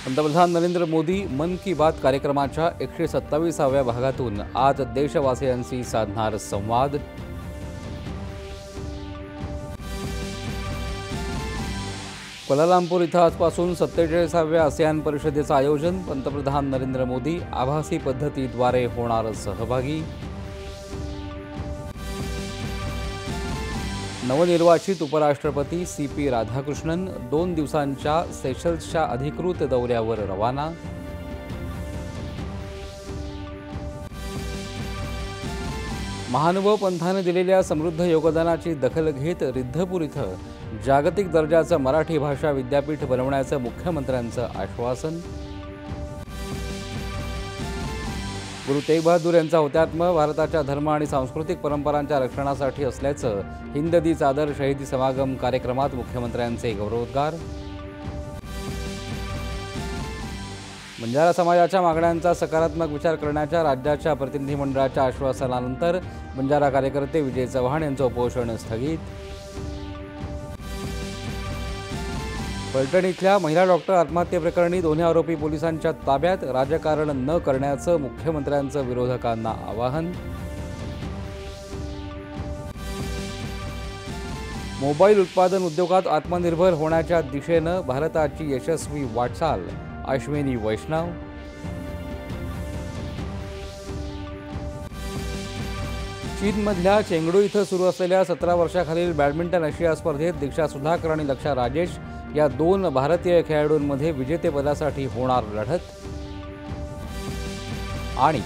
पंतप्रधान नरेंद्र मोदी मन की बात कार्यक्रमाच्या 127व्या भागातून आज देशवासियांशी साधणार संवाद। क्वालालंपूर इथं आजपासून 47व्या आसियान परिषदेचं आयोजन। पंतप्रधान नरेंद्र मोदी आभासी पद्धतीद्वारे होणार सहभागी। नवनिर्वाचित उपराष्ट्रपती CP राधाकृष्णन 2 दिवसांच्या सेशल्सच्या अधिकृत दौऱ्यावर रवाना। महानुभाव पंथाने दिलेल्या समृद्ध योगदानाची दखल घेत रिद्धपूर इथं जागतिक दर्जाचं मराठी भाषा विद्यापीठ बनवण्याचं मुख्यमंत्र्यांचं आश्वासन। गुरु तेग बहादूर यांचा हुतात्मा भारताच्या धर्म आणि सांस्कृतिक परंपरांच्या रक्षणासाठी असल्याचं हिंद दी चादर शहीदी समागम कार्यक्रमात मुख्यमंत्र्यांचे गौरवोद्गार। बंजारा समाजाच्या मागण्यांचा सकारात्मक विचार करण्याच्या राज्याच्या प्रतिनिधिमंडळाच्या आश्वासनानंतर बंजारा कार्यकर्ते विजय चव्हाण यांचं उपोषण स्थगित। फलटण इथल्या महिला डॉक्टर आत्महत्येप्रकरणी दोन्ही आरोपी पोलिसांच्या ताब्यात, राजकारण न करण्याचं मुख्यमंत्र्यांचं विरोधकांना आवाहन। मोबाईल उत्पादन उद्योगात आत्मनिर्भर होण्याच्या दिशेनं भारताची यशस्वी वाटचाल, अश्विनी वैष्णव। चीनमधल्या चेंगडू इथं सुरू असलेल्या 17 वर्षाखालील बॅडमिंटन आशिया स्पर्धेत दीक्षा सुधाकर आणि लक्षा राजेश या 2 भारतीय खेळाडूंमध्ये विजेतेपदासाठी होणार लढत। आणि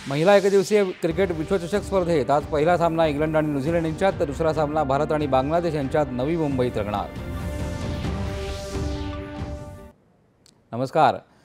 महिला एकदिवसीय क्रिकेट विश्वचषक स्पर्धेत आज पहिला सामना इंग्लंड आणि न्यूझीलंड यांच्यात तर दुसरा सामना भारत आणि बांगलादेश यांच्यात नवी मुंबईत रंगणार। नमस्कार।